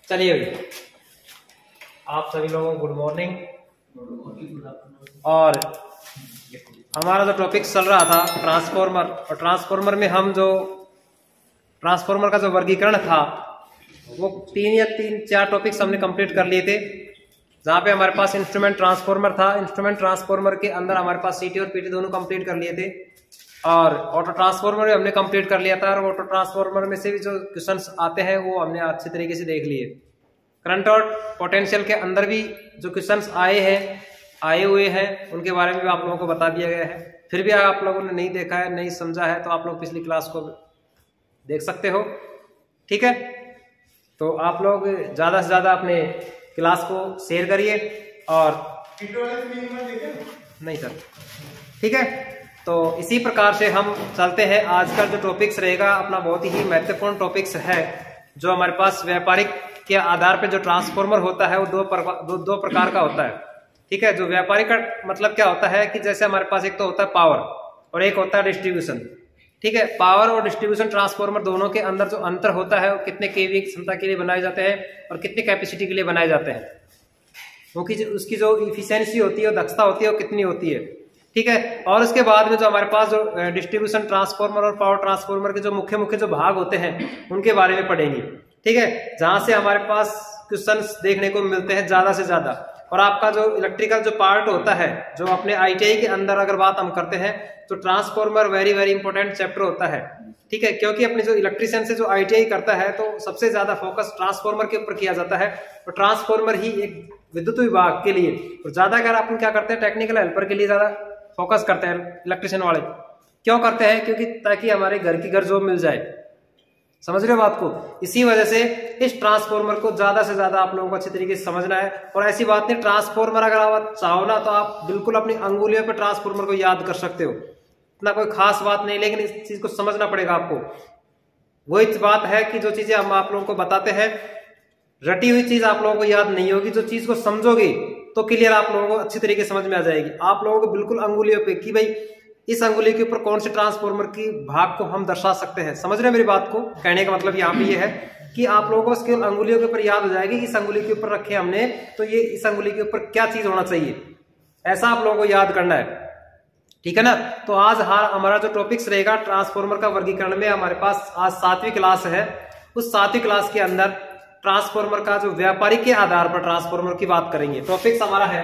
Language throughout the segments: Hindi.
चलिए भाई, आप सभी लोगों को गुड मॉर्निंग। और हमारा जो टॉपिक चल रहा था ट्रांसफॉर्मर, और ट्रांसफॉर्मर में हम जो ट्रांसफॉर्मर का जो वर्गीकरण था वो 3 या 4 टॉपिक्स हमने कंप्लीट कर लिए थे। जहाँ पे हमारे पास इंस्ट्रूमेंट ट्रांसफॉर्मर था, इंस्ट्रूमेंट ट्रांसफॉर्मर के अंदर हमारे पास सीटी और पीटी दोनों कंप्लीट कर लिए थे, और ऑटो ट्रांसफॉर्मर भी हमने कंप्लीट कर लिया था। और ऑटो ट्रांसफॉर्मर में से भी जो क्वेश्चंस आते हैं वो हमने अच्छे तरीके से देख लिए। करंट और पोटेंशियल के अंदर भी जो क्वेश्चंस आए हुए हैं उनके बारे में भी आप लोगों को बता दिया गया है। फिर भी आप लोगों ने नहीं देखा है, नहीं समझा है, तो आप लोग पिछली क्लास को देख सकते हो। ठीक है, तो आप लोग ज्यादा से ज्यादा अपने क्लास को शेयर करिए। और नहीं सर, ठीक है, तो इसी प्रकार से हम चलते हैं। आज का जो टॉपिक्स रहेगा अपना बहुत ही महत्वपूर्ण टॉपिक्स है, जो हमारे पास व्यापारिक के आधार पे जो ट्रांसफॉर्मर होता है वो दो प्रकार का होता है। ठीक है, जो व्यापारिक का मतलब क्या होता है कि जैसे हमारे पास एक तो होता है पावर और एक होता है डिस्ट्रीब्यूशन। ठीक है, पावर और डिस्ट्रीब्यूशन ट्रांसफॉर्मर दोनों के अंदर जो अंतर होता है वो कितने केवी क्षमता के लिए बनाए जाते हैं और कितनी कैपेसिटी के लिए बनाए जाते हैं, क्योंकि उसकी जो इफिशियंसी होती है, दक्षता होती है, वो कितनी होती है। ठीक है, और उसके बाद में जो हमारे पास जो डिस्ट्रीब्यूशन ट्रांसफॉर्मर और पावर ट्रांसफॉर्मर के जो मुख्य जो भाग होते हैं उनके बारे में पढ़ेंगे। ठीक है, जहां से हमारे पास क्वेश्चंस देखने को मिलते हैं ज्यादा से ज्यादा। और आपका जो इलेक्ट्रिकल जो पार्ट होता है, जो अपने आईटीआई के अंदर अगर बात हम करते हैं तो transformer very very important chapter होता है। ठीक है, क्योंकि अपने जो इलेक्ट्रिशियन से जो आईटीआई करता है तो सबसे ज्यादा फोकस ट्रांसफॉर्मर के ऊपर किया जाता है, और ट्रांसफॉर्मर ही एक विद्युत विभाग के लिए, और ज्यादा अगर अपन क्या करते हैं टेक्निकल हेल्पर के लिए ज्यादा फोकस करते हैं इलेक्ट्रिशियन वाले। क्यों करते हैं? क्योंकि ताकि हमारे घर की घर जॉब मिल जाए। समझ रहे हो बात को? इसी वजह से इस ट्रांसफॉर्मर को ज्यादा से ज्यादा आप लोगों को अच्छे तरीके से समझना है। और ऐसी बात नहीं, ट्रांसफॉर्मर अगर आप चाहो ना तो आप बिल्कुल अपनी अंगुलियों पर ट्रांसफॉर्मर को याद कर सकते हो, इतना कोई खास बात नहीं, लेकिन इस चीज को समझना पड़ेगा आपको। वही बात है कि जो चीजें हम आप लोगों को बताते हैं, रटी हुई चीज आप लोगों को याद नहीं होगी। जो चीज को समझोगे तो क्लियर आप लोगों को अच्छी तरीके से समझ में आ जाएगी। आप लोगों को बिल्कुल अंगुलियों पे कि भाई इस अंगुली के ऊपर कौन से ट्रांसफॉर्मर की भाग को हम दर्शा सकते हैं। समझ रहे हैं मेरी बात को? कहने का मतलब यहाँ पे ये है कि आप लोगों को इसके अंगुलियों के ऊपर याद हो जाएगी, इस अंगुली के ऊपर रखे हमने तो ये इस अंगुली के ऊपर क्या चीज होना चाहिए, ऐसा आप लोगों को याद करना है। ठीक है ना? तो आज हमारा जो टॉपिक्स रहेगा ट्रांसफॉर्मर का वर्गीकरण में, हमारे पास आज 7वीं क्लास है। उस 7वीं क्लास के अंदर ट्रांसफॉर्मर का जो व्यापारिक के आधार पर ट्रांसफॉर्मर की बात करेंगे। टॉपिक्स हमारा है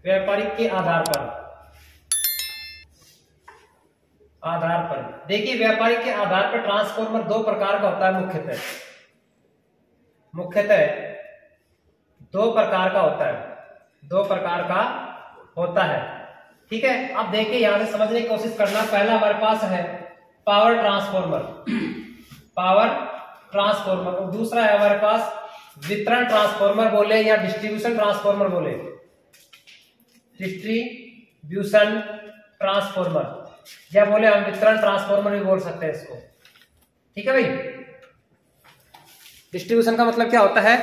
व्यापारिक के आधार पर देखिए, व्यापारिक के आधार पर ट्रांसफॉर्मर 2 प्रकार का होता है। मुख्यतः 2 प्रकार का होता है। ठीक है, अब देखिए यहां से समझने की कोशिश करना। पहला हमारे पास है पावर ट्रांसफॉर्मर, और दूसरा है हमारे पास वितरण ट्रांसफॉर्मर बोले या डिस्ट्रीब्यूशन ट्रांसफॉर्मर बोले, डिस्ट्रीब्यूशन ट्रांसफॉर्मर, या बोले हम वितरण ट्रांसफॉर्मर भी बोल सकते हैं इसको। ठीक है भाई, डिस्ट्रीब्यूशन का मतलब क्या होता है?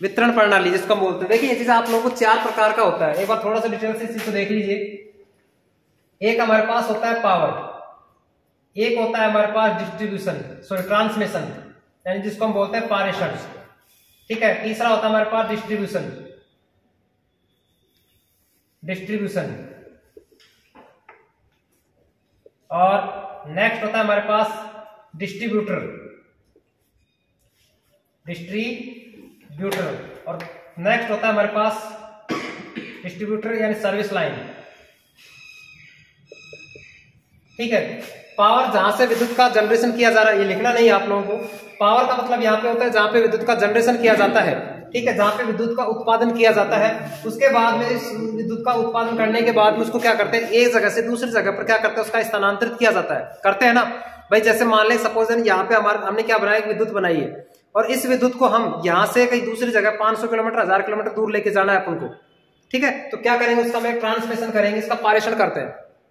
वितरण प्रणाली जिसको हम बोलते हैं। देखिए ये चीज आप लोगों को 4 प्रकार का होता है। एक बार थोड़ा सा डिटेल से इस चीज को देख लीजिए। एक हमारे पास होता है पावर, एक होता है हमारे पास ट्रांसमिशन, यानी जिसको हम बोलते हैं पारेषण। ठीक है, तीसरा होता है हमारे पास डिस्ट्रीब्यूशन, और नेक्स्ट होता है हमारे पास डिस्ट्रीब्यूटर, और नेक्स्ट होता है हमारे पास डिस्ट्रीब्यूटर यानी सर्विस लाइन। ठीक है, पावर जहां से विद्युत का जनरेशन किया जा रहा है, ये लिखना नहीं आप लोगों को। पावर का मतलब यहाँ पे होता है जहां पे विद्युत का जनरेशन किया जाता है। ठीक है, जहां पे विद्युत का उत्पादन किया जाता है, उसके बाद में इस विद्युत का उत्पादन करने के बाद में उसको क्या करते हैं, एक जगह से दूसरी जगह पर क्या करते हैं, उसका स्थानांतरित किया जाता है। करते हैं ना भाई? जैसे मान लें सपोज यहाँ पे हमने क्या बनाया, विद्युत बनाई है, और इस विद्युत को हम यहाँ से कहीं दूसरी जगह 500 किलोमीटर 1000 किलोमीटर दूर लेके जाना है अपन को। ठीक है, तो क्या करेंगे, उसका हम ट्रांसमिशन करेंगे, इसका पारेषण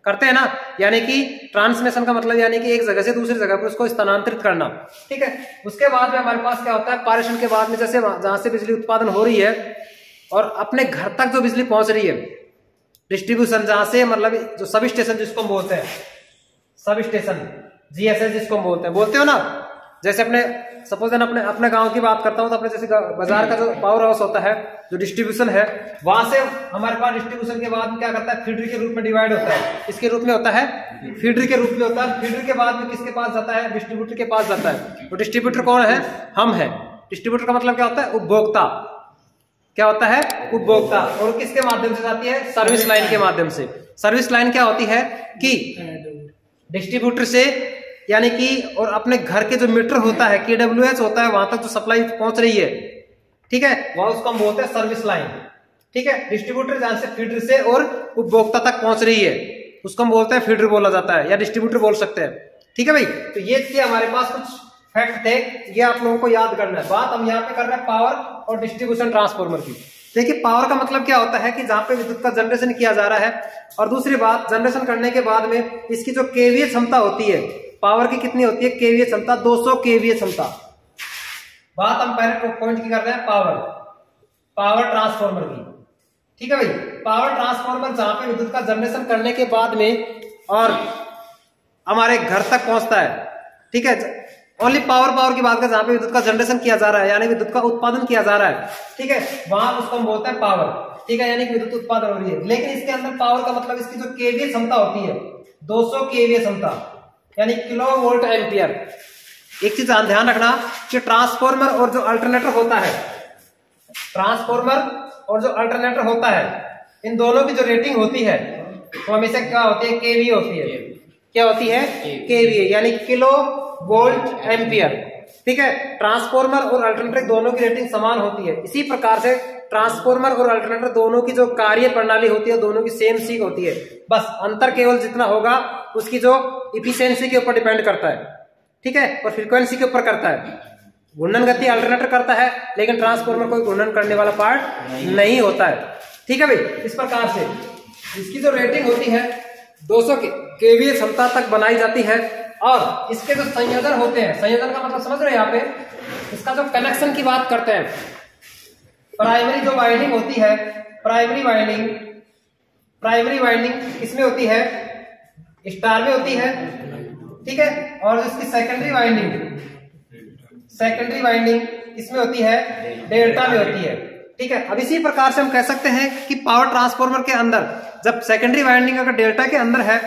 करते हैं ना। यानी कि ट्रांसमिशन का मतलब यानी कि एक जगह से दूसरी जगह पर उसको स्थानांतरित करना। ठीक है, उसके बाद में हमारे पास क्या होता है, पारेषण के बाद में जैसे जहां से बिजली उत्पादन हो रही है और अपने घर तक जो बिजली पहुंच रही है, डिस्ट्रीब्यूशन जहां से मतलब जो सब स्टेशन जिसको हम बोलते हैं सब स्टेशन, GSS जिसको हम बोलते हो ना। जैसे अपने सपोज अपने गांव की बात करता हूं तो अपने जैसे बाजार का जो पावर हाउस होता है, जो डिस्ट्रीब्यूशन है, वहां से हमारे पास डिस्ट्रीब्यूशन के बाद में क्या करता है, फीडर के रूप में डिवाइड होता है। इसके रूप में होता है, फीडर के रूप में होता है। फीडर के बाद में किसके पास जाता है, डिस्ट्रीब्यूटर के पास जाता है। तो डिस्ट्रीब्यूटर कौन है, हम है। डिस्ट्रीब्यूटर का मतलब क्या होता है, उपभोक्ता। क्या होता है, उपभोक्ता। और किसके माध्यम से जाती है, सर्विस लाइन के माध्यम से। सर्विस लाइन क्या होती है कि डिस्ट्रीब्यूटर से यानी कि और अपने घर के जो मीटर होता है, KWH होता है, वहां तक जो सप्लाई पहुंच रही है, ठीक है, वहां उसको हम बोलते हैं सर्विस लाइन। ठीक है, डिस्ट्रीब्यूटर जहां से फीडर से और उपभोक्ता तक पहुंच रही है उसको हम बोलते हैं फीडर बोला जाता है, या डिस्ट्रीब्यूटर बोल सकते हैं। ठीक है भाई, तो ये थे हमारे पास कुछ फैक्ट थे, ये आप लोगों को याद करना है। बात हम यहाँ पे कर रहे हैं पावर और डिस्ट्रीब्यूशन ट्रांसफार्मर की। देखिए पावर का मतलब क्या होता है कि जहां पे विद्युत का जनरेशन किया जा रहा है, और दूसरी बात जनरेशन करने के बाद में इसकी जो केवीए क्षमता होती है, पावर की कितनी होती है, केवीए क्षमता, 200 केवीए क्षमता। बात हम पहले पॉइंट की कर रहे हैं पावर ट्रांसफार्मर की। ठीक है भाई, पावर ट्रांसफार्मर जहां पे विद्युत का जनरेशन करने के बाद में और हमारे घर तक पहुंचता है। ठीक है, ओनली पावर की बात कर, जहां पे विद्युत का जनरेशन किया जा रहा है, यानी विद्युत का उत्पादन किया जा रहा है। ठीक है, वहां उसको हम बोलते हैं पावर। ठीक है, यानी कि विद्युत उत्पादन हो रही है। लेकिन इसके अंदर पावर का मतलब इसकी जो केवीए क्षमता होती है, 200 केवीए क्षमता, यानी किलोवोल्ट एम्पियर। एक चीज ध्यान रखना कि ट्रांसफार्मर और जो अल्टरनेटर होता है, ट्रांसफार्मर और जो अल्टरनेटर होता है, इन दोनों की जो रेटिंग होती है वो हमेशा क्या होती है, केवीए होती है। क्या होती है, केवीए, यानी किलो वोल्ट एम्पियर। ठीक है, ट्रांसफार्मर और अल्टरनेटर दोनों की रेटिंग समान होती है। इसी प्रकार से ट्रांसफार्मर और अल्टरनेटर दोनों की जो कार्य प्रणाली होती है दोनों की सेम सी होती है, बस अंतर केवल जितना होगा उसकी जो इफिशियंसी के ऊपर डिपेंड करता है। ठीक है, और फ्रीक्वेंसी के ऊपर करता है। घूर्णन गति अल्टरनेटर करता है, लेकिन ट्रांसफार्मर कोई घूर्णन करने वाला पार्ट नहीं होता है। ठीक है भाई, इस प्रकार से इसकी जो रेटिंग होती है 200 केवीए क्षमता तक बनाई जाती है। और इसके जो संयोजन होते हैं, संयोजन का मतलब समझ रहे हैं, यहाँ पे इसका जो कनेक्शन की बात करते हैं, प्राइमरी जो वाइंडिंग होती है, प्राइमरी वाइंडिंग इसमें होती है, स्टार में होती है। ठीक है, और इसकी सेकेंडरी वाइंडिंग इसमें होती है, डेल्टा में होती है। ठीक है, अब इसी प्रकार से हम कह सकते हैं कि पावर ट्रांसफार्मर के अंदर जब सेकेंडरी वाइंडिंग अगर डेल्टा के अंदर है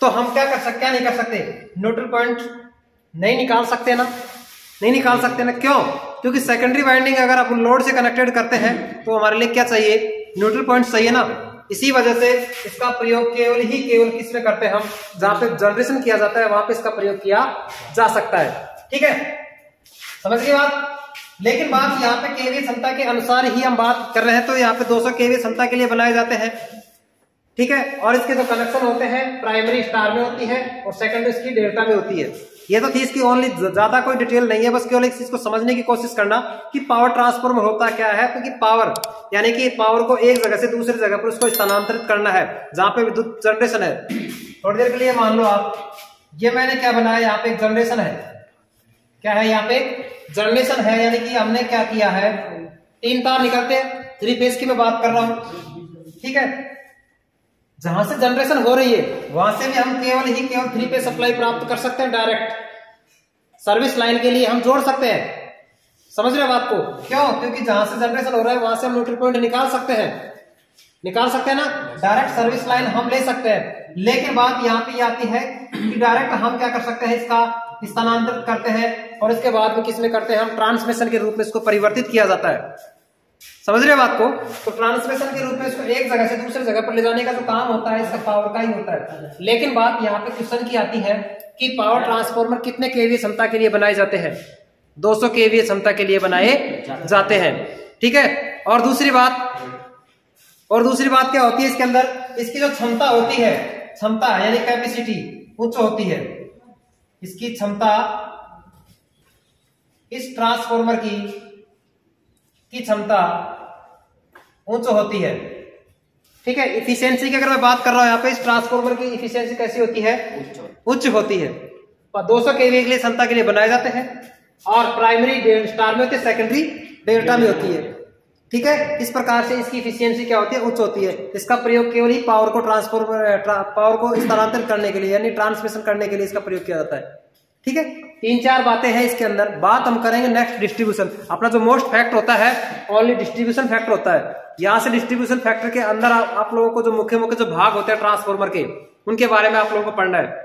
तो हम क्या नहीं कर सकते, न्यूट्रल पॉइंट नहीं निकाल सकते ना। क्यों? क्योंकि सेकेंडरी वाइंडिंग अगर आप लोड से कनेक्टेड करते हैं तो हमारे लिए क्या चाहिए, न्यूट्रल पॉइंट चाहिए ना। इसी वजह से इसका प्रयोग केवल किस में करते हैं हम, जहां पे जनरेशन किया जाता है वहां पे इसका प्रयोग किया जा सकता है। ठीक है, समझ गए बात। लेकिन बात यहाँ पे केवीए क्षमता के अनुसार ही हम बात कर रहे हैं, तो यहाँ पे 200 केवीए क्षमता के लिए बनाए जाते हैं। ठीक है, और इसके जो कनेक्शन होते हैं, प्राइमरी स्टार में होती है और सेकेंडरी इसकी डेल्टा में होती है। ये तो थी इसकी ओनली, ज्यादा कोई डिटेल नहीं है, बस केवल इस चीज को समझने की कोशिश करना कि पावर ट्रांसफार्मर होता क्या है। क्योंकि पावर यानी कि पावर को एक जगह से दूसरी जगह पर उसको स्थानांतरित करना है, जहां पे विद्युत जनरेशन है। थोड़ी देर के लिए मान लो आप, ये मैंने क्या बनाया, यहाँ पे एक जनरेशन है। क्या है, यहाँ पे जनरेशन है, यानी कि हमने क्या किया है, 3 तार निकलते हैं, 3 फेज की मैं बात कर रहा हूं। ठीक है, जहां से जनरेशन हो रही है वहां से भी हम केवल 3 फेज सप्लाई प्राप्त कर सकते हैं। डायरेक्ट सर्विस लाइन के लिए हम जोड़ सकते हैं। समझ रहे हो बात को? क्यों? क्योंकि जहां से जनरेशन हो रहा है वहां से हम न्यूट्रल पॉइंट निकाल सकते हैं ना, डायरेक्ट सर्विस लाइन हम ले सकते हैं। लेकिन बात यहाँ पे आती है कि डायरेक्ट हम क्या कर सकते हैं, इसका स्थानांतरित करते हैं और इसके बाद में किसमें करते हैं, हम ट्रांसमिशन के रूप में इसको परिवर्तित किया जाता है। समझ रहे बात को? तो ट्रांसमिशन के रूप में इसको एक जगह से दूसरी जगह पर ले जाने का जो काम होता है इसका पावर का ही होता है। लेकिन बात यहाँ पे क्वेश्चन की आती है कि पावर ट्रांसफार्मर कितने केवीए क्षमता के लिए बनाए जाते हैं? 200 केवीए क्षमता के लिए बनाए जाते हैं। ठीक है, और दूसरी बात क्या होती है इसके अंदर, इसकी जो क्षमता होती है, क्षमता यानी कैपेसिटी उच्च होती है। इसकी क्षमता इस ट्रांसफार्मर की क्षमता उच्च होती है। ठीक है, इफिशियंसी की अगर मैं बात कर रहा हूं यहाँ पे, इस ट्रांसफार्मर की इफिशियंसी कैसी होती है, उच्च होती है। 200 केवीए के लिए क्षमता के लिए बनाए जाते हैं और प्राइमरी स्टार में होती है, सेकेंडरी डेल्टा में होती है। ठीक है। इस प्रकार से इसकी इफिशियंसी क्या होती है, उच्च होती है। इसका प्रयोग केवल ही पावर को पावर को स्थानांतरित करने के लिए यानी ट्रांसमिशन करने के लिए इसका प्रयोग किया जाता है। ठीक है, 3-4 बातें हैं इसके अंदर। बात हम करेंगे नेक्स्ट डिस्ट्रीब्यूशन। अपना जो मोस्ट फैक्ट होता है ओनली डिस्ट्रीब्यूशन फैक्टर होता है। यहाँ से डिस्ट्रीब्यूशन फैक्टर के अंदर आप लोगों को जो मुख्य मुख्य जो भाग होते हैं ट्रांसफॉर्मर के, उनके बारे में आप लोगों को पढ़ना है।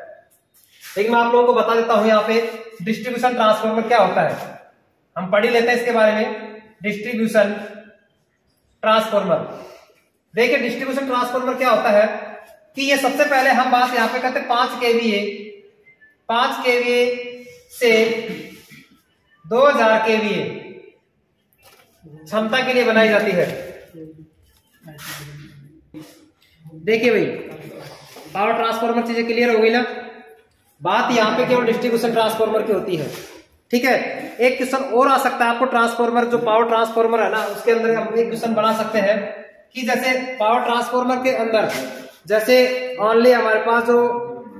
लेकिन मैं आप लोगों को बता देता हूं यहाँ पे डिस्ट्रीब्यूशन ट्रांसफॉर्मर क्या होता है, हम पढ़ ही लेते हैं इसके बारे में। डिस्ट्रीब्यूशन ट्रांसफॉर्मर, देखिए डिस्ट्रीब्यूशन ट्रांसफॉर्मर क्या होता है कि ये सबसे पहले हम बात यहाँ पे करते हैं 5 केवीए से 2000 केवीए क्षमता के लिए बनाई जाती है। देखिए भाई, पावर ट्रांसफॉर्मर चीजें क्लियर हो गई ना। बात यहाँ पे केवल डिस्ट्रीब्यूशन ट्रांसफॉर्मर की होती है। ठीक है, एक क्वेश्चन और आ सकता है आपको ट्रांसफॉर्मर, जो पावर ट्रांसफॉर्मर है ना, उसके अंदर हम एक क्वेश्चन बना सकते हैं कि जैसे पावर ट्रांसफॉर्मर के अंदर जैसे ओनली हमारे पास जो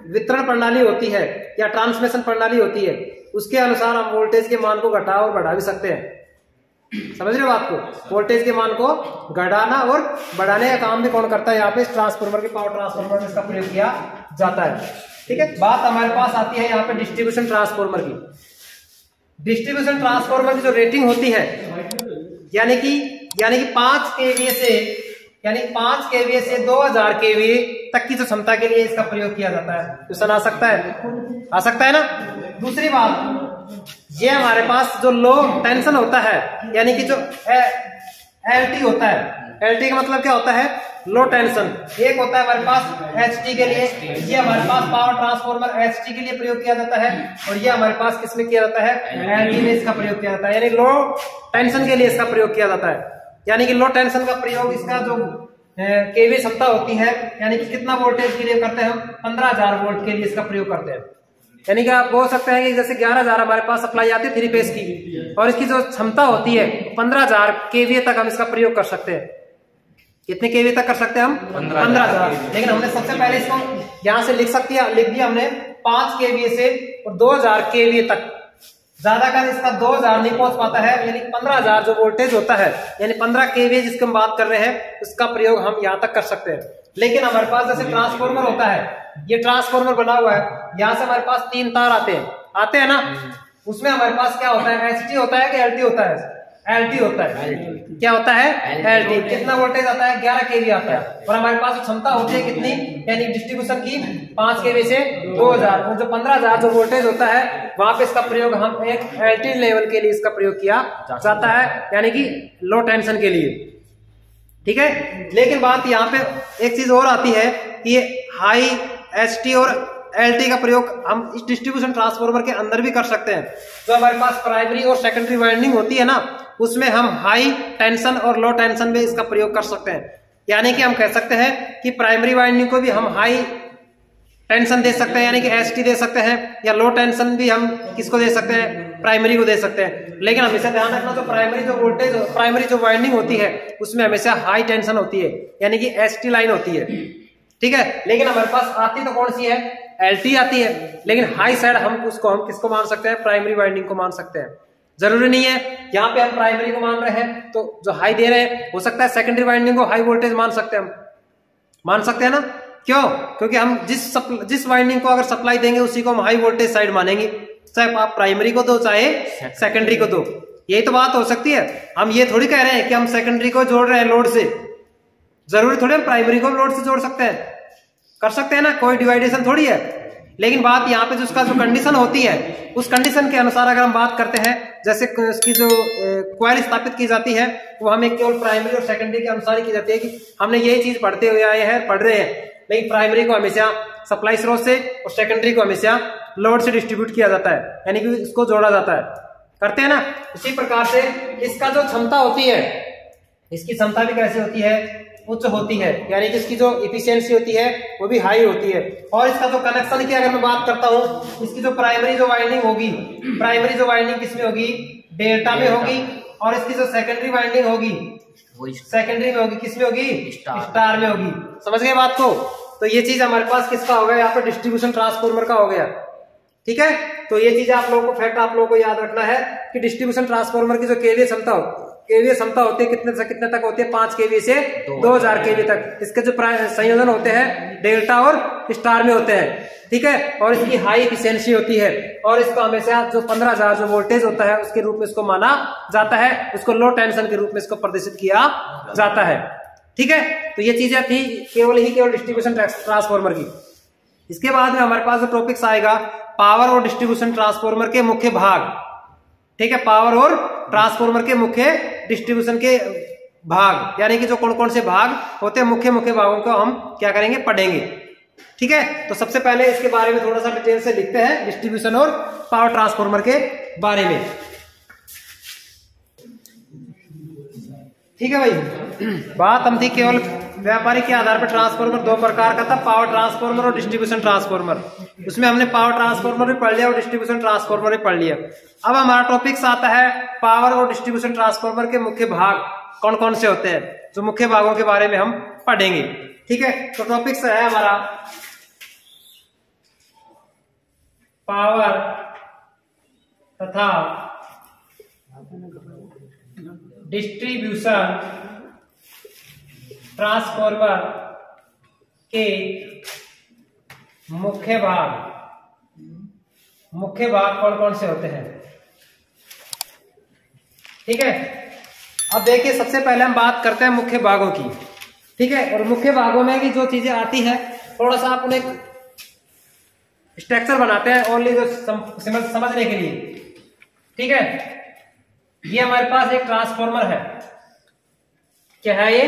वितरण प्रणाली होती है या ट्रांसमिशन प्रणाली होती है, उसके अनुसार हम वोल्टेज के मान को घटा और बढ़ा भी सकते हैं। समझ रहे हो बात को, वोल्टेज के मान को घटाना और बढ़ाने का काम भी कौन करता है, यहाँ पे ट्रांसफॉर्मर के पावर ट्रांसफॉर्मर में इसका प्रयोग किया जाता है। ठीक है, बात हमारे पास आती है यहाँ पे डिस्ट्रीब्यूशन ट्रांसफॉर्मर की। डिस्ट्रीब्यूशन ट्रांसफॉर्मर की जो रेटिंग होती है यानी कि 5 केवीए से 2000 केवीए तक की जो क्षमता के लिए इसका प्रयोग किया जाता है। क्वेश्चन आ सकता है ना। दूसरी बात, ये हमारे पास जो लो टेंशन होता है यानी कि जो एलटी होता है, एलटी का मतलब क्या होता है, लो टेंशन। एक होता है हमारे पास एचटी के लिए, ये हमारे पास पावर ट्रांसफॉर्मर एचटी के लिए प्रयोग किया जाता है, और ये हमारे पास किसमें किया जाता है, एलटी में इसका प्रयोग किया जाता है, यानी लो टेंशन के लिए इसका प्रयोग किया जाता है। यानी कि लो टेंशन का प्रयोग, इसका जो केवी क्षमता होती है यानी कि कितना वोल्टेज के लिए करते हैं हम, 15000 वोल्ट के लिए इसका प्रयोग करते हैं। यानी कि आप बोल सकते हैं कि जैसे 11000 हमारे पास सप्लाई आती है 3 फेज की, और इसकी जो क्षमता होती है 15000 केवीए तक हम इसका प्रयोग कर सकते हैं। कितने केवीए तक कर सकते हैं हम, 15000। लेकिन हमने सबसे पहले इसको यहां से लिख दिया हमने 5 केवीए से और 2000 केवीए तक। ज्यादा कर इसका 2000 नहीं पहुंच पाता है, यानी 15000 जो वोल्टेज होता है यानी 15 केवीए जिसकी हम बात कर रहे हैं, उसका प्रयोग हम यहां तक कर सकते हैं। लेकिन हमारे पास जैसे ट्रांसफॉर्मर होता है, ये ट्रांसफॉर्मर बना हुआ है, यहां से हमारे पास 3 तार आते हैं ना, उसमें हमारे पास क्या होता है, एचटी होता है कि एलटी होता है, एलटी होता है। क्या होता है, एलटी। कितना वोल्टेज आता है, 11 केवी आता है, और हमारे पास क्षमता होती है कितनी, यानी डिस्ट्रीब्यूशन की 5 केवी से 2000, और जो 15000 जो वोल्टेज होता है वहां पे इसका प्रयोग हम एक एलटी लेवल के लिए इसका प्रयोग किया जाता है, यानी कि लो टेंशन के लिए। ठीक है, लेकिन बात यहाँ पे एक चीज और आती है कि ये हाई एचटी और एलटी का प्रयोग हम इस डिस्ट्रीब्यूशन ट्रांसफॉर्मर के अंदर भी कर सकते हैं। जो हमारे पास प्राइमरी और सेकेंडरी वाइंडिंग होती है ना, उसमें हम हाई टेंशन और लो टेंशन में इसका प्रयोग कर सकते हैं। यानी कि हम कह सकते हैं कि प्राइमरी वाइंडिंग को भी हम हाई टेंशन दे सकते हैं, यानी कि एचटी दे सकते हैं, या लो टेंशन भी हम किसको दे सकते हैं, प्राइमरी को दे सकते हैं। लेकिन हमेशा ध्यान रखना, जो प्राइमरी जो वाइंडिंग होती है उसमें हमेशा हाई टेंशन होती है, यानी कि एचटी लाइन होती है। ठीक है, लेकिन हमारे पास आती तो कौन सी है, एलटी आती है, लेकिन हाई साइड हम किसको मान सकते हैं, प्राइमरी वाइंडिंग को मान सकते हैं। जरूरी नहीं है यहाँ पे हम प्राइमरी को मान रहे हैं तो जो हाई दे रहे हैं, हो सकता है सेकेंडरी वाइंडिंग को हाई वोल्टेज मान सकते हैं, हम मान सकते हैं ना। क्यों, क्योंकि हम जिस वाइंडिंग को अगर सप्लाई देंगे उसी को हम हाई वोल्टेज साइड मानेंगे, चाहे आप प्राइमरी को दो चाहे सेकेंडरी को दो। यही तो बात हो सकती है। हम ये थोड़ी कह रहे हैं कि हम सेकेंडरी को जोड़ रहे हैं लोड से, जरूरी थोड़ी हम प्राइमरी को लोड से जोड़ सकते हैं, कर सकते हैं ना, कोई डिवाइडेशन थोड़ी है। लेकिन बात यहाँ पे उसका जो कंडीशन होती है, उस कंडीशन के अनुसार अगर हम बात करते हैं, जैसे उसकी जो क्वाइल स्थापित की जाती है वो हमें केवल प्राइमरी और सेकेंडरी के अनुसार ही की जाती है। कि हमने यही चीज पढ़ते हुए आए हैं, पढ़ रहे हैं, लेकिन प्राइमरी को हमेशा सप्लाई स्रोत से और सेकेंडरी को हमेशा लोड से डिस्ट्रीब्यूट किया जाता है, यानी कि इसको जोड़ा जाता है, करते हैं ना। उसी प्रकार से इसका जो क्षमता होती है, इसकी क्षमता भी कैसी होती है, उच्च होती है, यानी कि इसकी जो इफिशियंसी होती है वो भी हाई होती है। और इसका जो कनेक्शन की अगर मैं बात करता हूँ, इसकी जो प्राइमरी जो वाइंडिंग होगी, प्राइमरी जो वाइंडिंग किसमें होगी, डेल्टा में होगी, और इसकी जो सेकेंडरी वाइंडिंग होगी सेकेंडरी में होगी, किसमें होगी, स्टार में होगी। समझ गए बात को। तो ये चीज हमारे पास किसका हो गया, यहाँ पे डिस्ट्रीब्यूशन ट्रांसफॉर्मर का हो गया। ठीक है, तो ये चीज आप लोगों को फैक्ट आप लोगों को याद रखना है कि डिस्ट्रीब्यूशन ट्रांसफॉर्मर की जो केवीए क्षमता केवीए क्षमता होती है कितने से कितने तक होती है, 5 केवीए से 2000 केवीए तक। इसके जो संयोजन होते हैं डेल्टा और स्टार में होते हैं, ठीक है। और इसकी हाई एफिशिएंसी होती है और इसको हमेशा जो 15000 जो वोल्टेज होता है उसके रूप में इसको माना जाता है, उसको लो टेंशन के रूप में इसको प्रदर्शित किया जाता है, ठीक है। तो ये चीजें थी केवल डिस्ट्रीब्यूशन ट्रांसफार्मर की। इसके बाद में हमारे पास जो टॉपिक्स आएगा पावर और डिस्ट्रीब्यूशन ट्रांसफार्मर के मुख्य भाग, ठीक है। पावर और ट्रांसफार्मर के मुख्य डिस्ट्रीब्यूशन के भाग, यानी कि जो कौन कौन से भाग होते हैं, मुख्य भागों को हम क्या करेंगे, पढ़ेंगे, ठीक है। तो सबसे पहले इसके बारे में थोड़ा सा डिटेल से लिखते हैं, डिस्ट्रीब्यूशन और पावर ट्रांसफार्मर के बारे में, ठीक है भाई। बात हम थी केवल व्यापारिक के आधार पर ट्रांसफार्मर 2 प्रकार का था, पावर ट्रांसफार्मर और डिस्ट्रीब्यूशन ट्रांसफार्मर। उसमें हमने पावर ट्रांसफार्मर भी पढ़ लिया और डिस्ट्रीब्यूशन ट्रांसफार्मर भी पढ़ लिया। अब हमारा टॉपिक्स आता है पावर और डिस्ट्रीब्यूशन ट्रांसफार्मर के मुख्य भाग कौन कौन से होते हैं, जो मुख्य भागों के बारे में हम पढ़ेंगे, ठीक है। तो टॉपिक्स है हमारा पावर तथा डिस्ट्रीब्यूशन ट्रांसफार्मर के मुख्य भाग कौन कौन से होते हैं, ठीक है। अब देखिए सबसे पहले हम बात करते हैं मुख्य भागों की, ठीक है। और मुख्य भागों में भी जो चीजें आती है थोड़ा सा अपन एक स्ट्रक्चर बनाते हैं ओनली जो समझने के लिए, ठीक है। ये हमारे पास एक ट्रांसफार्मर है, क्या है ये,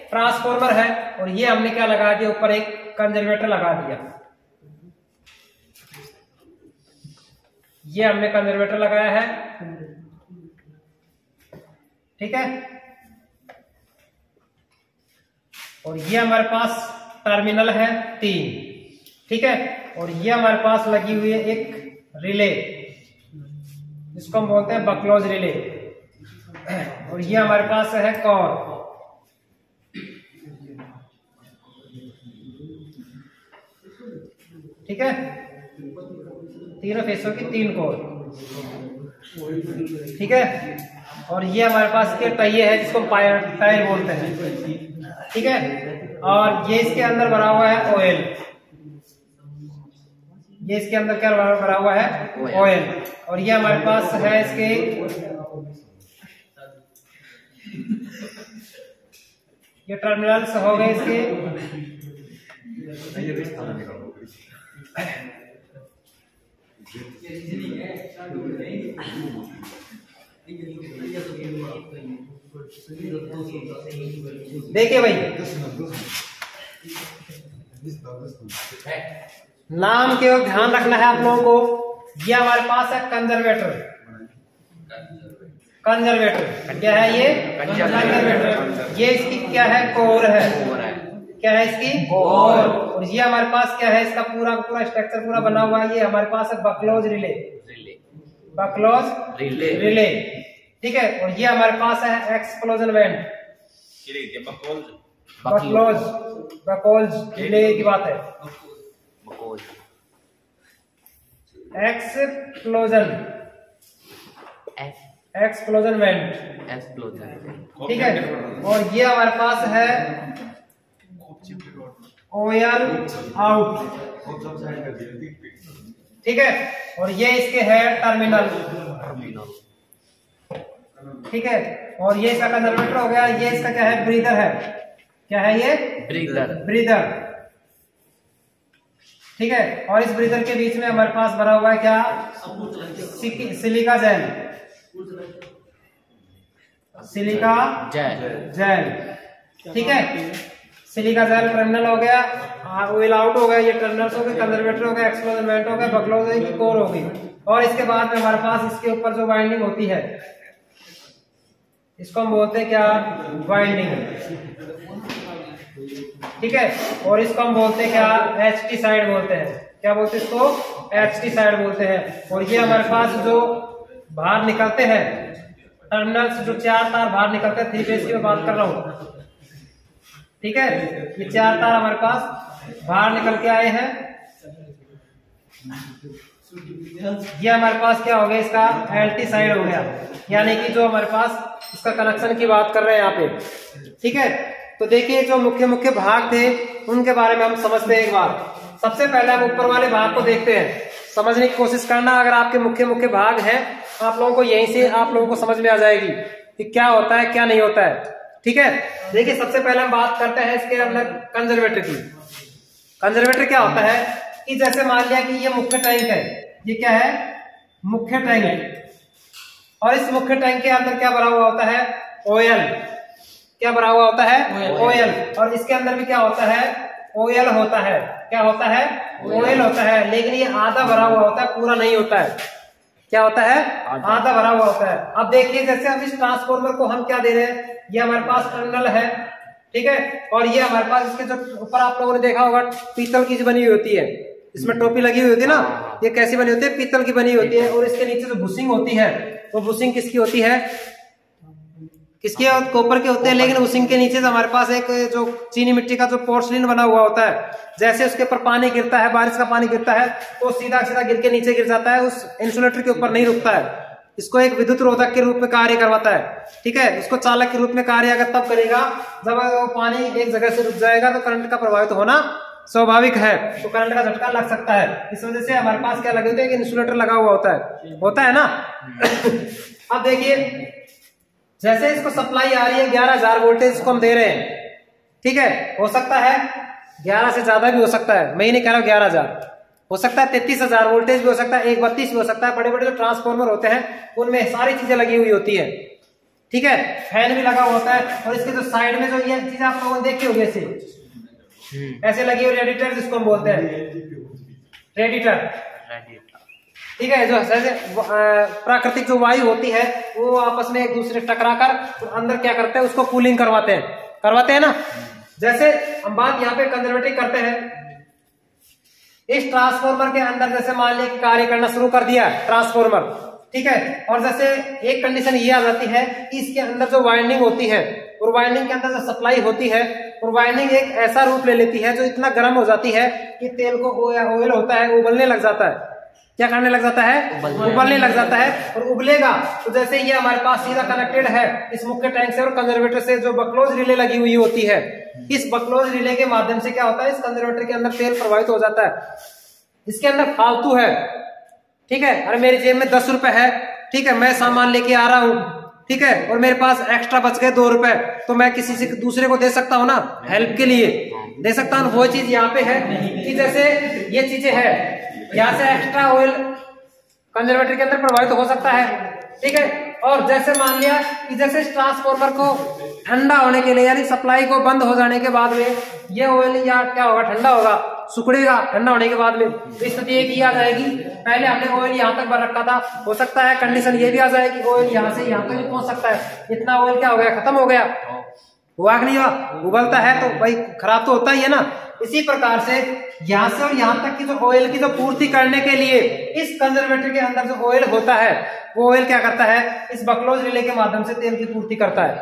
ट्रांसफार्मर है। और ये हमने क्या लगा दिया, ऊपर एक कंजर्वेटर लगा दिया, ये हमने कंजर्वेटर लगाया है, ठीक है। और ये हमारे पास टर्मिनल है 3, ठीक है। और ये हमारे पास लगी हुई है एक रिले, जिसको हम बोलते हैं बकलोज रिले। और ये हमारे पास है कोर, ठीक है, तीनों फेसों की 3 कोर, ठीक है। और ये हमारे पास के पहिए है जिसको टायर बोलते हैं, ठीक है। और ये इसके अंदर भरा हुआ है ऑयल, ये इसके अंदर क्या भरा हुआ है, ऑयल। और ये हमारे पास है इसके ये टर्मिनल्स हो गए इसके, देखिए भाई नाम केवल ध्यान रखना है आप लोगों को। ये हमारे पास है कंजर्वेटर, क्या है ये, कंजर्वेटर। ये इसकी क्या है, कोर है, क्या है इसकी कोर। और ये हमारे पास क्या है, इसका पूरा स्ट्रक्चर पूरा बना हुआ है। ये हमारे पास है बकलोज रिले, ठीक है। और ये हमारे पास है एक्सप्लोजन वेंट, बकलोज रिले की बात है, एक्सप्लोजन वेंट, ठीक है। और ये हमारे पास है ऑयल आउट, ठीक है। और ये इसके है टर्मिनल, ठीक है। और ये इसका कंजर्वेटर हो गया। ये इसका क्या है, ब्रीदर है, क्या है ये, ब्रीदर, ठीक है। और इस ब्रीदर के बीच में हमारे पास भरा हुआ है क्या, सिलिका जेल, ठीक है। सिलिका जेल टर्मिनल हो गया, ऑयल आउट हो गया, ये टर्मिनल्स हो गए, कंजर्वेटर हो गया, एक्सप्लोजन वेंट हो गया, बकलोज की कोर हो गई। और इसके बाद में हमारे पास इसके ऊपर जो वाइंडिंग होती है इसको हम बोलते हैं क्या, वाइंडिंग, ठीक है। और इसको हम बोलते हैं क्या, एचटी साइड बोलते हैं, क्या बोलते हैं इसको, एचटी साइड बोलते हैं। और ये हमारे पास जो बाहर निकलते हैं टर्मिनल से, जो 4 तार बाहर निकलते हैं, 3 फेज की मैं बात कर रहा हूँ, ठीक है। ये 4 तार हमारे पास बाहर निकल के आए हैं। ये हमारे पास क्या हो गया, इसका एल्टी साइड हो गया, यानी कि जो हमारे पास उसका कनेक्शन की बात कर रहे हैं यहाँ पे। ठीक है, तो देखिए जो मुख्य मुख्य भाग थे उनके बारे में हम समझते हैं एक बार। सबसे पहले हम ऊपर वाले भाग को देखते हैं, समझने की कोशिश करना। अगर आपके मुख्य मुख्य भाग हैं आप लोगों को यहीं से आप लोगों को समझ में आ जाएगी कि क्या होता है क्या नहीं होता है। ठीक है, देखिए सबसे पहले हम बात करते हैं इसके अंदर कंजर्वेटर की। कंजर्वेटर क्या होता है कि जैसे मान लिया कि ये मुख्य टैंक है, ये क्या है, मुख्य टैंक है, और इस मुख्य टैंक के अंदर क्या भरा हुआ होता है, ऑयल। क्या भरा हुआ होता है, ऑयल। और इसके अंदर भी क्या होता है, ऑयल होता है। क्या होता है, ऑयल होता है, लेकिन ये आधा भरा हुआ होता है, पूरा नहीं होता है। क्या होता है, आधा भरा हुआ होता है। अब देखिए जैसे हम इस ट्रांसफॉर्मर को हम क्या दे रहे हैं, ये हमारे पास टर्मिनल है, ठीक है, और ये हमारे पास इसके जो ऊपर आप लोगों ने देखा होगा पीतल की बनी हुई होती है, इसमें टोपी लगी हुई होती है ना, ये कैसी बनी होती है, पीतल की बनी होती है। और इसके नीचे जो बुशिंग होती है वो बुशिंग किसकी होती है, किसकी, कॉपर के होते हैं। लेकिन बुशिंग के नीचे हमारे पास एक जो चीनी मिट्टी का जो पोर्सलिन बना हुआ होता है, जैसे उसके ऊपर पानी गिरता है, बारिश का पानी गिरता है तो सीधा सीधा गिर के नीचे गिर जाता है, उस इंसुलेटर के ऊपर नहीं रुकता है। इसको एक विद्युत रोधक के रूप में कार्य करवाता है। ठीक है, इसको चालक के रूप में कार्य अगर तब करेगा जब वो पानी एक जगह से रुक जाएगा तो करंट का प्रभावित होना स्वाभाविक है, तो करंट का झटका लग सकता है। इस वजह से हमारे पास क्या लगे होते हैं, इंसुलेटर लगा हुआ होता है ना। अब देखिए जैसे इसको सप्लाई आ रही है 11,000 वोल्टेज इसको हम दे रहे हैं, ठीक है, हो सकता है 11 से ज्यादा भी हो सकता है, मैं ही नहीं कह रहा हूं 11,000, हो सकता है 33,000 वोल्टेज भी हो सकता है, 132 भी हो सकता है। बड़े बड़े जो ट्रांसफॉर्मर होते हैं उनमें सारी चीजें लगी हुई होती है। ठीक है, फैन भी लगा हुआ होता है, और इसके जो साइड में जो ये चीज आप लोगों ने देखी होगी ऐसे लगी हुई, रेडिएटर जिसको हम बोलते हैं, रेडिएटर। ठीक है, जो जैसे प्राकृतिक जो वायु होती है वो आपस में एक दूसरे टकराकर तो अंदर क्या करते हैं, उसको कूलिंग करवाते हैं ना। जैसे हम बात यहाँ पे कंजर्वेटिव करते हैं, इस ट्रांसफॉर्मर के अंदर जैसे मान लिया कि कार्य करना शुरू कर दिया ट्रांसफॉर्मर, ठीक है, और जैसे एक कंडीशन ये आ जाती है कि इसके अंदर जो वाइंडिंग होती है और वाइंडिंग के अंदर जो सप्लाई होती है, और वाइंडिंग एक ऐसा रूप ले लेती है जो इतना गर्म हो जाती है कि तेल को ऑयल होता है उबलने लग जाता है। क्या करने लग जाता है, उबलने लग जाता है। और उबलेगा तो जैसे ये हमारे पास सीधा कनेक्टेड है इस मुख्य टैंक से और कंजर्वेटर से, जो बकलोज रिले लगी हुई होती है, इस बकलोज रिले के माध्यम से क्या होता है, इस कंजर्वेटर के अंदर तेल प्रवाहित हो जाता है। इसके अंदर फालतू है, ठीक है, अरे मेरी जेब में 10 रुपए है, ठीक है, मैं सामान लेके आ रहा हूं, ठीक है, और मेरे पास एक्स्ट्रा बच गए 2 रुपए, तो मैं किसी से दूसरे को दे सकता हूं ना, हेल्प के लिए दे सकता हूं। वो चीज यहाँ पे है कि जैसे ये चीजें है, यहाँ से एक्स्ट्रा ऑयल कंजर्वेटर के अंदर प्रभावित हो सकता है, ठीक है। और जैसे मान लिया कि जैसे इस ट्रांसफॉर्मर को ठंडा होने के लिए, यानी सप्लाई को बंद हो जाने के बाद में ये ऑयल या क्या होगा, ठंडा होगा, सुखड़ेगा ठंडा होने के बाद में। तो स्थिति एक ही आ जाएगी, पहले हमने ऑयल यहाँ तक भर रखा था, हो सकता है कंडीशन ये भी आ जाएगी ऑयल यहाँ से यहाँ तक भी पहुंच सकता है, इतना ऑयल क्या हो गया, खत्म हो गया, हुआ कि नहीं हुआ, उबलता है तो भाई खराब तो होता ही है ना। इसी प्रकार से यहाँ से और यहाँ तक की जो ऑयल की जो पूर्ति करने के लिए इस कंजर्वेटर के अंदर जो ऑयल होता है वो ऑयल क्या करता है, इस बकलोज रिले के माध्यम से तेल की पूर्ति करता है।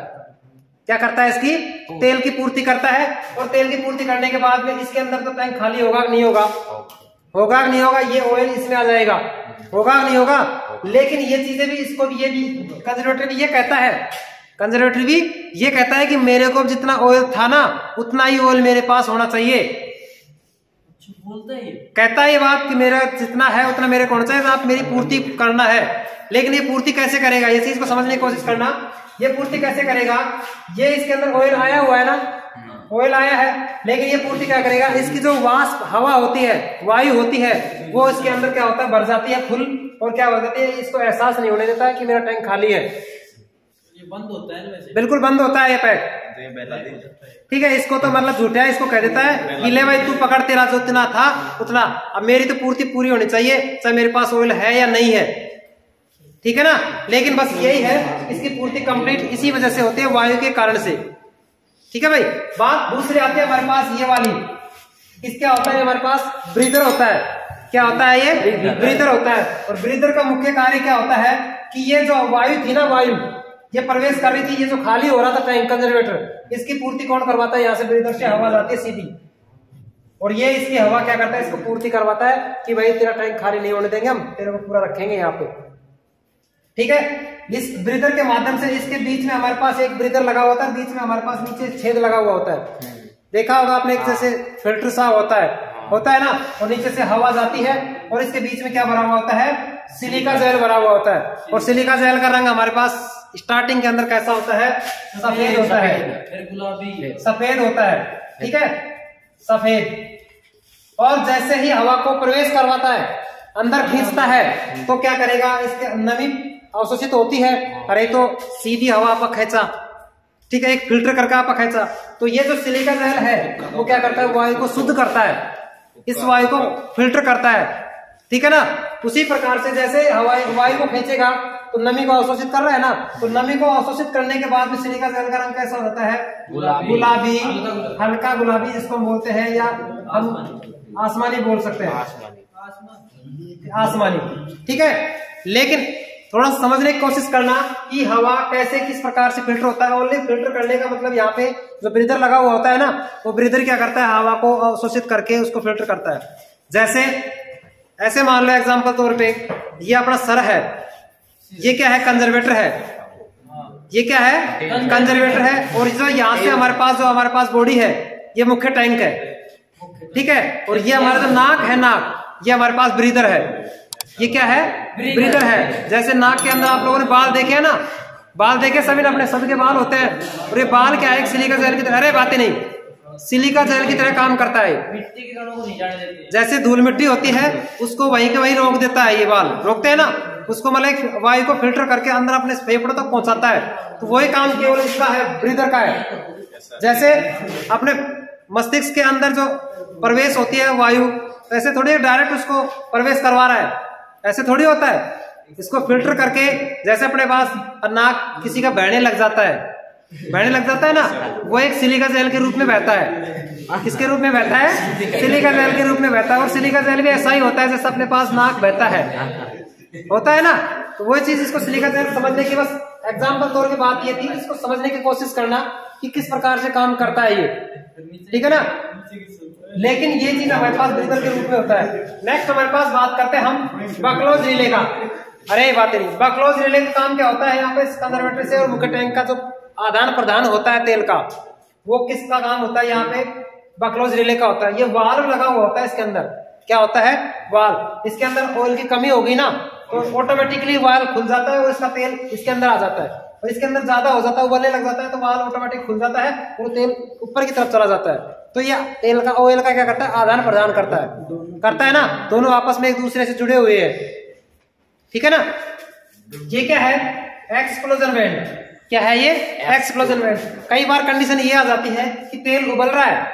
क्या करता है, इसकी तेल की पूर्ति करता है। और तेल की पूर्ति करने के बाद में इसके अंदर तो टैंक खाली होगा कि नहीं होगा, होगा कि नहीं होगा, ये ऑयल इसमें आ जाएगा, होगा कि नहीं होगा। लेकिन ये चीजें भी इसको भी, ये भी कंजर्वेटर भी ये कहता है, कंजर्वेटर भी ये कहता है कि मेरे को जितना ऑयल था ना उतना ही ऑयल मेरे पास होना चाहिए, बोलता है, कहता है ये बात कि मेरा जितना है उतना मेरे को होना चाहिए, आप मेरी पूर्ति करना है। लेकिन ये पूर्ति कैसे करेगा, ये चीज को समझने की कोशिश करना, ये पूर्ति कैसे करेगा। ये इसके अंदर ऑयल आया हुआ है ना, ऑयल आया है, लेकिन ये पूर्ति क्या करेगा, इसकी जो वाष्प हवा होती है, वायु होती है, वो इसके अंदर क्या होता है, भर जाती है फुल, और क्या हो जाती है, इसको एहसास नहीं होने देता है कि मेरा टैंक खाली है। ये बंद होता है ना, वैसे बिल्कुल बंद होता है ये पैक, ठीक है। इसको तो मतलब झूठा है, इसको कह देता है कि ले भाई तू पकड़, तेरा जो इतना था उतना, अब मेरी तो पूर्ति पूरी होनी चाहिए, चाहे मेरे पास ऑयल है या नहीं है, ठीक है ना। लेकिन बस यही है, इसकी पूर्ति कंप्लीट इसी वजह से होती है, वायु के कारण से, ठीक है भाई। बात दूसरी आती है हमारे पास ये वाली, इस क्या होता है, हमारे पास ब्रीदर होता है। क्या होता है, ये ब्रीदर होता है। और ब्रीदर का मुख्य कार्य क्या होता है कि ये जो वायु थी ना, वायु ये प्रवेश कर रही थी, ये जो खाली हो रहा था टैंक कंजर्वेटर, इसकी पूर्ति कौन करवाता है, यहाँ से ब्रीदर से हवा जाती है सीधी, और ये इसकी हवा क्या करता है, इसको पूर्ति करवाता है कि भाई तेरा टैंक खाली नहीं होने देंगे, हम तेरे को पूरा रखेंगे यहाँ पे, ठीक है। इस ब्रीदर के माध्यम से इसके बीच में हमारे पास एक ब्रीदर लगा होता है, बीच में हमारे पास नीचे छेद लगा हुआ होता है। देखा होगा आपने, एक जैसे फिल्टर सा होता है ना, और नीचे से हवा जाती है और इसके बीच में क्या भरा हुआ होता है, सिलिका जेल भरा हुआ होता है। और सिलिका जेल का रंग हमारे पास स्टार्टिंग के अंदर कैसा होता है, सफेद होता है, गुलाबी सफेद होता है, ठीक है, सफेद। और जैसे ही हवा को प्रवेश करवाता है, अंदर खींचता है, तो क्या करेगा, इसके नमी अवशोषित होती है। अरे तो सीधी हवा आप खींचा, ठीक है, एक फिल्टर करके आप खींचा, तो ये जो सिलिका जेल है वो क्या करता है, वायु को शुद्ध करता है, इस वायु को फिल्टर करता है, ठीक है ना। उसी प्रकार से जैसे वायु को खींचेगा तो नमी को अवशोषित कर रहा है ना, तो नमी को अवशोषित करने के बाद में सिलिका जेल का रंग कैसा होता है, गुलाबी, हल्का गुलाबी जिसको हम बोलते हैं, या हम आसमानी बोल सकते हैं, आसमानी, ठीक है। लेकिन थोड़ा समझने की कोशिश करना कि हवा कैसे किस प्रकार से फिल्टर होता है। ओनली फिल्टर करने का मतलब यहाँ पे जो ब्रीदर लगा हुआ होता है ना, वो ब्रीदर क्या करता है, हवा को अवशोषित करके उसको फिल्टर करता है। जैसे ऐसे मान लो एग्जांपल तौर पे, ये अपना सर है, ये क्या है, कंजर्वेटर है, ये क्या है, कंजर्वेटर है। और जो यहाँ से हमारे पास बॉडी है, ये मुख्य टैंक है, ठीक है। और ये हमारा जो नाक है, नाक, ये हमारे पास ब्रीदर है, ये क्या है, ब्रीदर है। जैसे नाक के अंदर आप लोगों ने बाल देखे है ना, बाल देखे सभी ने, अपने सभी के बाल होते हैं, और ये बाल क्या है, एक सिलिका जेल की तरह, अरे बातें नहीं, सिलिका जेल की तरह काम करता है। मिट्टी के कणों को नहीं जाने देते, जैसे धूल मिट्टी होती है उसको वहीं के वहीं रोक देता है, ये बाल रोकते हैं ना, उसको मतलब वायु को फिल्टर करके अंदर अपने फेफड़ों तक पहुंचाता है। तो वही काम केवल इसका है, ब्रीदर का है। जैसे अपने मस्तिष्क के अंदर जो प्रवेश होती है वायु, ऐसे थोड़ी डायरेक्ट उसको प्रवेश करवा रहा है, ऐसे थोड़ी होता है। इसको फिल्टर करके, जैसे अपने पास नाक किसी का बहने लग जाता है, बहने लग जाता है ना, वो एक सिलिका जेल के रूप में बहता है। किसके रूप में बहता है, सिलिका जेल के रूप में बहता है। और सिलिका जेल भी ऐसा ही होता है जैसे अपने पास नाक बहता है, होता है ना। तो वो चीज, इसको सिलिका जेल समझने की बस एग्जाम्पल तौर की बात ये थी, इसको समझने की कोशिश करना कि किस प्रकार से काम करता है ये, ठीक है ना। लेकिन ये चीज हमारे पास ब्रीदर के रूप में होता है। नेक्स्ट हमारे पास बात करते हैं हम बकलोज रिले का। अरे बात नहीं, बकलोज रिले का काम क्या होता है, यहाँ पे कंजर्वेटर से और मुख्य टैंक का जो आदान प्रदान होता है तेल का, वो किसका काम होता है, यहाँ पे बकलोज रिले का होता है। ये वाल्व लगा हुआ होता है, इसके अंदर क्या होता है, वाल्व। इसके अंदर ऑयल की कमी होगी ना, तो ऑटोमेटिकली वाल्व खुल जाता है और इसका तेल इसके अंदर आ जाता है। और इसके अंदर ज्यादा हो जाता है, उबलने लग जाता है, तो वाल्व ऑटोमेटिक खुल जाता है और तेल ऊपर की तरफ चला जाता है। तो ये तेल का, ऑयल का क्या करता है, आदान प्रदान करता है ना, दोनों आपस में एक दूसरे से जुड़े हुए हैं, ठीक है ना। ये क्या है, एक्सप्लोजन वेंट। क्या है ये, एक्सप्लोजन वेंट। कई बार कंडीशन ये आ जाती है कि तेल उबल रहा है,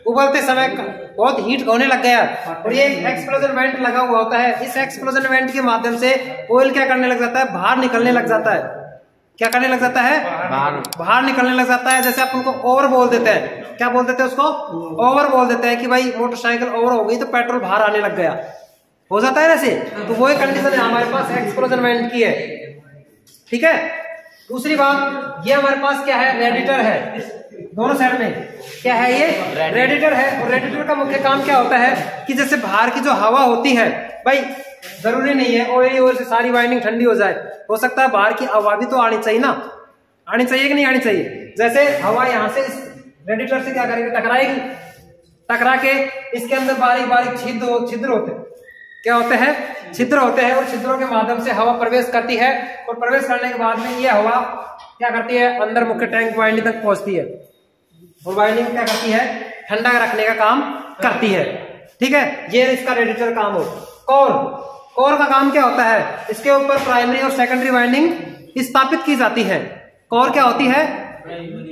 उबलते समय बहुत हीट होने लग गया और ये एक्सप्लोजन वेंट लगा हुआ होता है। इस एक्सप्लोजन वेंट के माध्यम से ऑयल क्या करने लग जाता है, बाहर निकलने लग जाता है। क्या करने लग जाता है, बाहर निकलने लग जाता है। जैसे आप उनको ओवर बोल देते हैं, क्या बोल देते हैं उसको, ओवर बोल देते हैं कि भाई मोटरसाइकिल ओवर हो गई तो पेट्रोल बाहर आने लग गया, हो जाता है वैसे। तो वो एक कंडीशन है हमारे पास एक्सप्लोजन वेंट की है, ठीक है। दूसरी बात, ये हमारे पास क्या है, रेडिएटर है, दोनों साइड में क्या है, ये रेडिएटर है। और रेडिएटर का मुख्य काम क्या होता है कि जैसे बाहर की जो हवा होती है, भाई जरूरी नहीं है ऑयल से सारी वाइंडिंग ठंडी हो जाए, हो सकता है बाहर की हवा भी तो आनी चाहिए ना, आनी चाहिए कि नहीं आनी चाहिए। जैसे हवा यहाँ से इस रेडिएटर से क्या करेगी, टकराएगी, टकरा के इसके अंदर बारीक बारीक छिद्र होते हैं, क्या होते हैं, छिद्र होते हैं। और छिद्रों के माध्यम से हवा प्रवेश करती है और प्रवेश करने के बाद में ये हवा क्या करती है, अंदर मुख्य टैंक वाइंडिंग तक पहुंचती है और वाइंडिंग क्या करती है, ठंडा रखने का काम करती है, ठीक है। ये इसका रेडिएटर काम हो। कोर का काम क्या होता है, इसके ऊपर प्राइमरी और सेकेंडरी वाइंडिंग स्थापित की जाती है। कोर क्या होती है,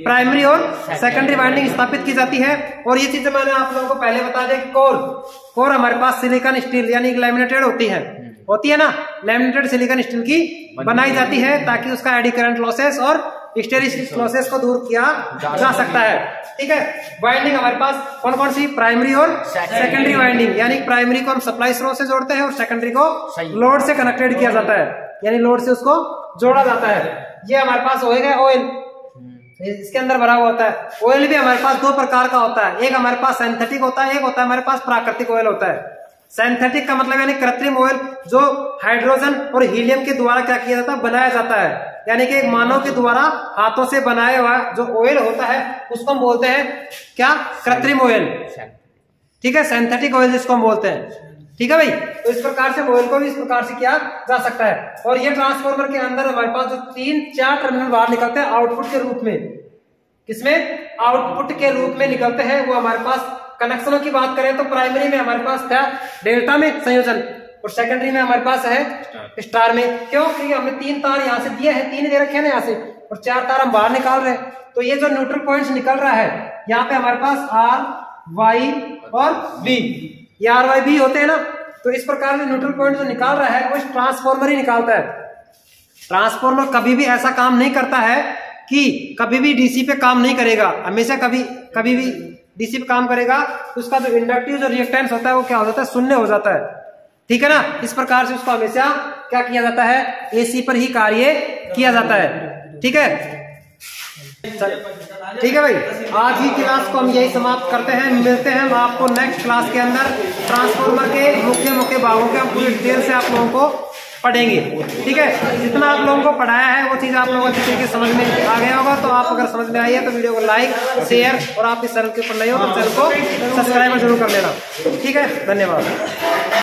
प्राइमरी और सेकेंडरी वाइंडिंग स्थापित की जाती है। और ये चीजें मैंने आप लोगों को पहले बता दिया कि कोर हमारे पास सिलिकॉन स्टील यानी लैमिनेटेड होती है ना, लैमिनेटेड सिलिकॉन स्टील की बनाई जाती है ताकि उसका एडी करंट लॉसेस और हिस्टेरिसिस लॉसेस को दूर किया जा सकता है, ठीक है। वाइंडिंग हमारे पास कौन कौन सी, प्राइमरी और सेकेंडरी वाइंडिंग, यानी प्राइमरी को हम सप्लाई स्रोत से जोड़ते हैं और सेकेंडरी को लोड से कनेक्टेड किया जाता है, यानी लोड से उसको जोड़ा जाता है। ये हमारे पास होएगा ऑयल, इसके अंदर भरा हुआ होता है। ऑयल भी हमारे पास दो प्रकार का होता है, एक हमारे पास सिंथेटिक होता है, एक होता है हमारे पास प्राकृतिक ऑयल होता है। सिंथेटिक का मतलब यानी कृत्रिम ऑयल जो हाइड्रोजन और हीलियम के द्वारा क्या किया जाता है, बनाया जाता है। यानी कि एक मानव के द्वारा हाथों से बनाया हुआ जो ऑयल होता है उसको हम बोलते हैं क्या, कृत्रिम ऑयल। ठीक है, सिंथेटिक ऑयल जिसको हम बोलते हैं। ठीक है भाई, तो इस प्रकार से ऑयल को भी इस प्रकार से किया जा सकता है। और ये ट्रांसफार्मर के अंदर हमारे पास जो 3-4 टर्मिनल बाहर निकलते हैं आउटपुट के रूप में, किसमें, आउटपुट के रूप में निकलते हैं। वो हमारे पास कनेक्शनों की बात करें तो प्राइमरी में हमारे पास था डेल्टा में संयोजन और सेकेंडरी में हमारे पास है स्टार में। क्यों, क्योंकि हमने 3 तार यहाँ से दिए हैं, 3 दे रखे हैं ना यहाँ से, और 4 तार हम बाहर निकाल रहे हैं। तो ये जो न्यूट्रल पॉइंट्स निकल रहा है यहाँ पे हमारे पास R, Y और B, ये R, Y, B होते हैं ना। तो इस प्रकार से न्यूट्रल पॉइंट जो निकाल रहा है वो ट्रांसफार्मर ही निकालता है। ट्रांसफार्मर कभी भी ऐसा काम नहीं करता है कि कभी भी डीसी पे काम नहीं करेगा, हमेशा कभी भी डीसी पे काम करेगा तो उसका जो इंडक्टिव जो रिएक्टेंस होता है वो क्या हो जाता है, शून्य हो जाता है। ठीक है ना, इस प्रकार से उसको हमेशा क्या किया जाता है, एसी पर ही कार्य किया जाता है। ठीक है, ठीक है भाई, आज ही क्लास को हम यही समाप्त करते हैं। मिलते हैं हम आपको नेक्स्ट क्लास के अंदर। ट्रांसफार्मर के मुख्य भागों के हम पूरी डिटेल से आप लोगों को पढ़ेंगे। ठीक है, जितना आप लोगों को पढ़ाया है वो चीज आप लोगों को अच्छी तरीके समझ में आ गया होगा। तो आप अगर समझ में आई है तो वीडियो को लाइक, शेयर और आप इस चैनल के ऊपर नए हो तो चैनल को सब्सक्राइब जरूर कर लेना। ठीक है, धन्यवाद।